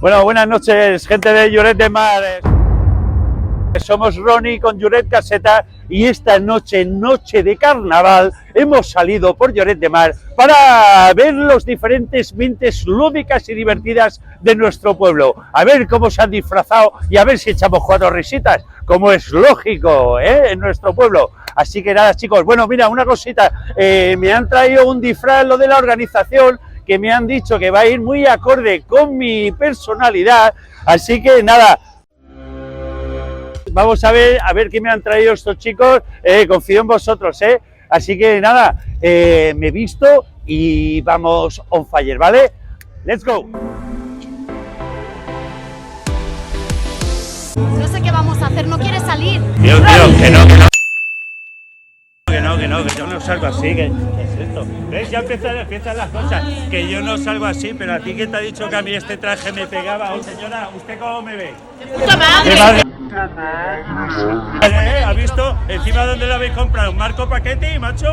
Bueno, buenas noches, gente de Lloret de Mar. Somos Ronnie con Lloret Caseta y esta noche, noche de carnaval, hemos salido por Lloret de Mar para ver los diferentes mentes lúdicas y divertidas de nuestro pueblo. A ver cómo se han disfrazado y a ver si echamos 4 risitas, como es lógico, en nuestro pueblo. Así que nada, chicos, bueno, mira, una cosita, me han traído un disfraz, lo de la organización, que me han dicho que va a ir muy acorde con mi personalidad, así que nada, vamos a ver qué me han traído estos chicos, confío en vosotros, así que nada, me he visto y vamos on fire, ¿vale? ¡Let's go! No sé qué vamos a hacer, no quiere salir. Tío, que yo no salgo así, ¿qué es esto? ¿Ves? Ya empiezan las cosas, que yo no salgo así, pero a ti que te ha dicho que a mí este traje me pegaba. Oh, señora, ¿usted cómo me ve? ¡Puta madre! ¿Has visto? Encima dónde lo habéis comprado, Marco Paquete y macho,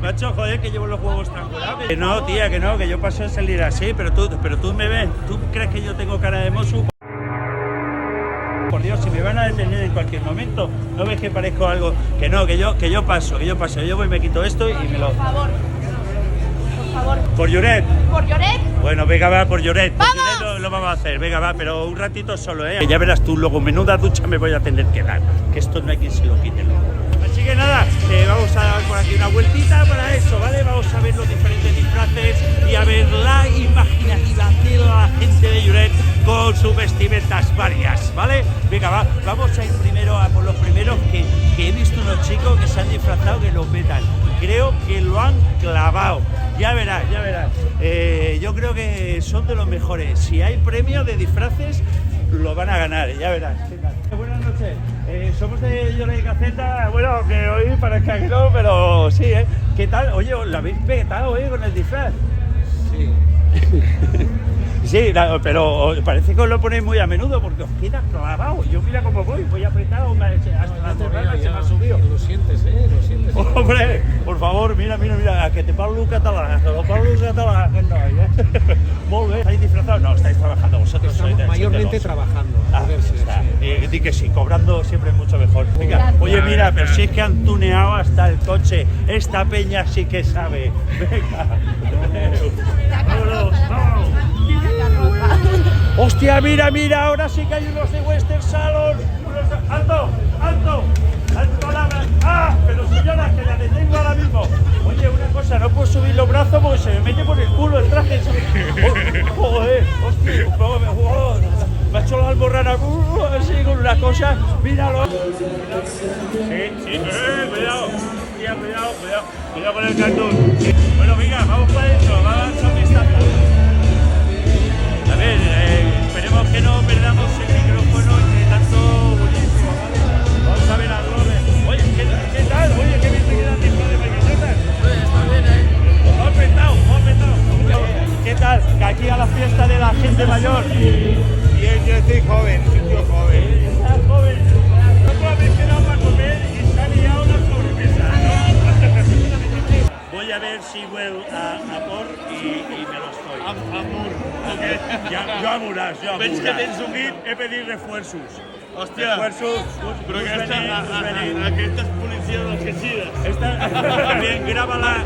macho, joder, que llevo los huevos estrangulados. Que no, tía, que no, que yo paso de salir así, pero tú me ves, ¿tú crees que yo tengo cara de mosu? Por Dios, si me van a detener en cualquier momento, ¿no ves que parezco algo? Que no, que yo paso, yo voy, me quito esto y me lo... Por favor. ¿Por Lloret? ¿Por Lloret? Bueno, venga, va, por Lloret. ¡Vamos! Por Lloret lo vamos a hacer, venga, va, pero un ratito solo, Que ya verás tú, luego menuda ducha me voy a tener que dar, que esto no hay quien se lo quite, loco. Así que nada, vamos a dar por aquí una vueltita para eso, ¿vale? Vamos a ver los diferentes disfraces y a ver la imaginativa de la gente de Lloret con sus vestimentas varias, ¿vale? Venga, va, vamos a ir primero a por los primeros que he visto unos chicos que se han disfrazado que lo petan. Creo que lo han clavado. Ya verás. Yo creo que son de los mejores. Si hay premio de disfraces, lo van a ganar, ya verás. Buenas noches. Somos de Lloret Caseta. Bueno, que hoy parezca que no, pero sí, ¿Qué tal? Oye, ¿lo habéis petado con el disfraz? Sí. Sí, pero parece que os lo ponéis muy a menudo porque os queda clavado. Yo mira cómo voy apretado, hasta la torreta se me ha subido. Lo sientes, lo sientes. Hombre, por favor, mira, que te parlo un catalán, que no hay, Muy bien, ¿estáis disfrazados? No, estáis trabajando vosotros. Estamos mayormente trabajando. Di que sí, cobrando siempre es mucho mejor. Venga, oye, mira, pero si es que han tuneado hasta el coche. Esta peña sí que sabe. Venga. Vámonos. Hostia, mira, ahora sí que hay unos de Western Salon. ¡Alto! Pero señora, que la detengo ahora mismo. Oye, una cosa, no puedo subir los brazos porque se me mete por el culo el traje. Joder, hostia, me ha hecho la alborrana así con una cosa. Míralo. Sí, cuidado. Cuidado con el cartón. Bueno, venga, vamos para adentro, vamos a echar un vistazo. A ver, esperemos que no perdamos el micrófono entre tanto bullicio, ¿vale? Vamos a ver a Robert. Oye, ¿qué tal? Oye, qué bien te queda el disco de Maquillota. Está bien, Os ha petado. ¿Qué tal? Que aquí a la fiesta de la gente mayor. Bien, yo estoy joven, soy un tío joven. Estás joven. No puedo haber quedado para comer y se ha liado una sobremesa, ¿no? Voy a ver si vuelvo a por y me los doy. Amor. Jo amoràs. Veig que tens un guit, he pedir refuerzos. Hòstia, Refuerzos. però aquesta és policia dels que sides. También grábala,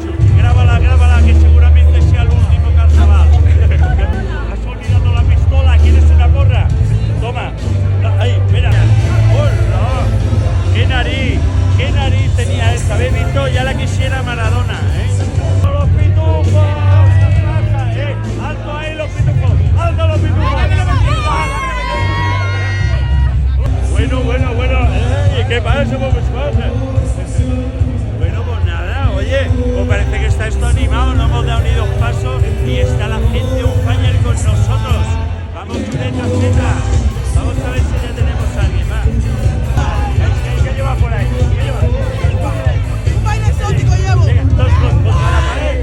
que seguramente sea el último carnaval. Has olvidado la pistola, ¿quieres una porra? Toma. Ahí, mira. ¡Hola! ¡Qué nariz tenía esta! ¿Habéis visto? Ya la quisiera Maradona, ¡Los pitufos! ¡Alto ahí los pitufos! ¡Alto los pitufos! Bueno. ¿Qué pasa? Bueno, pues nada, oye, pues parece que está esto animado, no hemos dado ni 2 pasos y está la gente un fire con nosotros. Vamos, Lloret Caseta. Vamos a ver si ya tenemos a alguien más. ¿Qué lleva por ahí? Un baile exótico llevo. Venga, todos contra la pared.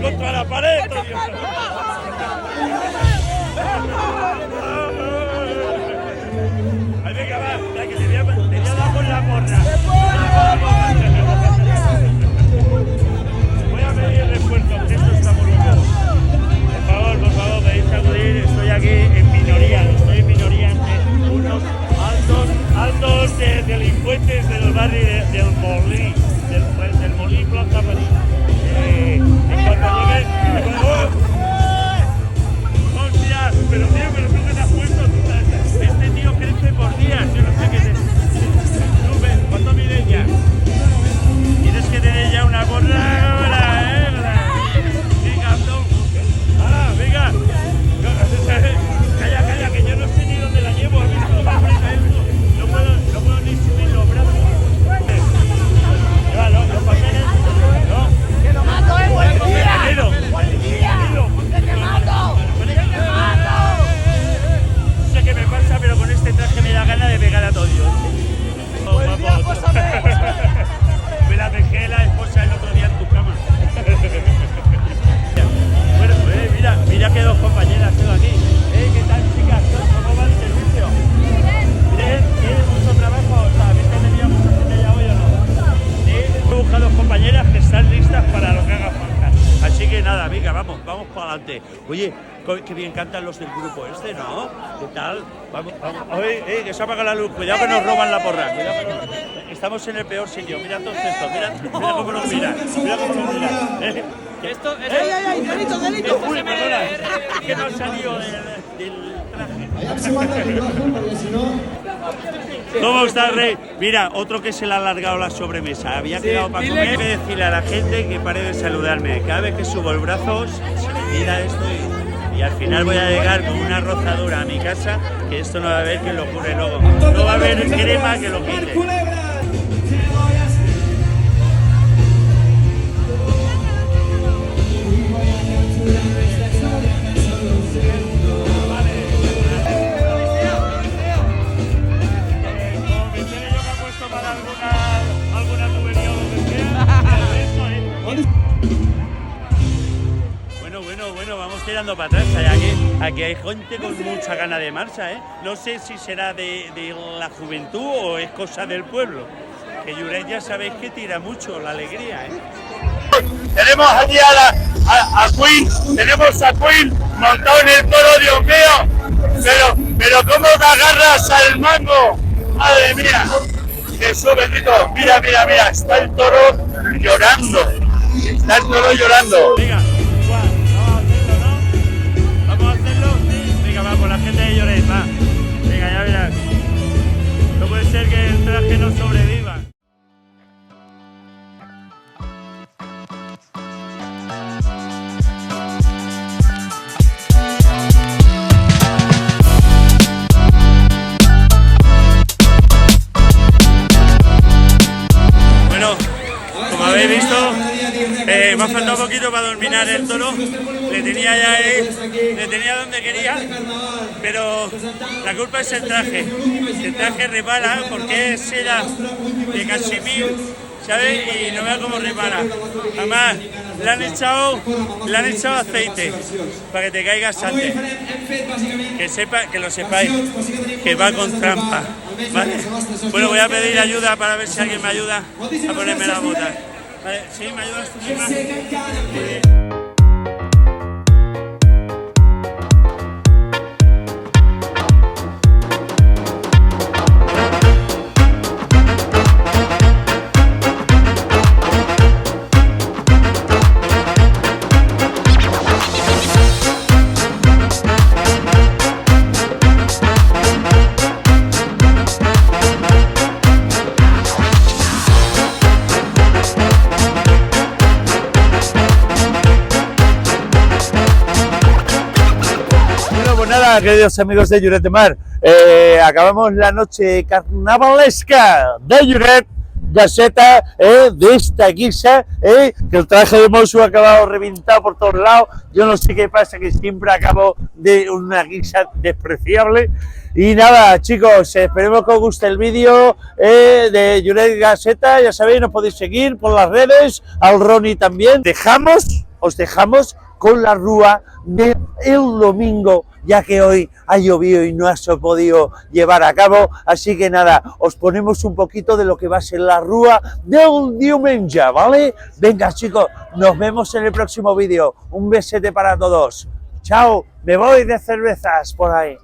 Contra la pared, Dios. Ay, venga, va, que te voy a dar con la porra. Voy a pedir refuerzo, esto está muy loco. Por favor, adelante. Oye, qué bien cantan los del grupo este, ¿no? ¿Qué tal? Vamos, vamos. Oye, que se apaga la luz. Cuidado que nos roban la porra. Cuidado que estamos en el peor sitio. Mira todos estos. Mira cómo nos miran. Mira cómo nos miran. Esto es ¡Ey, ey, ey! ¡Delito, delito! Uy, perdona. Que no ha salido del traje. ¿Cómo está, Rey? Mira, otro que se le ha alargado la sobremesa. Había quedado para comer. Hay que decirle a la gente que pare de saludarme. Cada vez que subo el brazo, se me tira esto y al final voy a llegar con una rozadura a mi casa, que esto no va a haber que lo cure luego. No va a haber crema que lo quite. Bueno, vamos tirando para atrás. Aquí hay gente con mucha gana de marcha, ¿eh? No sé si será de la juventud o es cosa del pueblo. Que Lloret ya sabéis que tira mucho la alegría, ¿eh? Tenemos aquí a Queen, tenemos a Queen montado en el toro, Dios mío. Pero ¿cómo te agarras al mango? Madre mía, Jesús bendito. Mira, está el toro llorando. Está el toro llorando. Venga, vamos a hacerlo. Venga, va, con la gente de Lloret, va. Venga, ya verás. No puede ser que el traje no sobreviva. Como habéis visto, me ha faltado un poquito para dominar el toro. Le tenía ya ahí, le tenía donde quería, pero la culpa es el traje. El traje repara porque es seda de cachemir, ¿sabes? Y no vea cómo repara. Además, le han echado aceite para que te caigas antes. Que lo sepáis, que va con trampa, ¿vale? Bueno, voy a pedir ayuda para ver si alguien me ayuda a ponerme las botas. Vale, ¿sí? ¿Me ayudas tú misma? Nada, queridos amigos de Lloret de Mar, acabamos la noche carnavalesca de Lloret, Gaseta, de esta guisa, que el traje de Mosu ha acabado reventado por todos lados. Yo no sé qué pasa, que siempre acabo de una guisa despreciable. Y nada, chicos, esperemos que os guste el vídeo de Lloret Gaseta. Ya sabéis, nos podéis seguir por las redes, al Ronnie también. Os dejamos con la rúa del domingo, ya que hoy ha llovido y no se ha podido llevar a cabo. Así que nada, os ponemos un poquito de lo que va a ser la rúa del diumenge, ¿vale? Venga, chicos, nos vemos en el próximo vídeo. Un besete para todos. Chao, me voy de cervezas por ahí.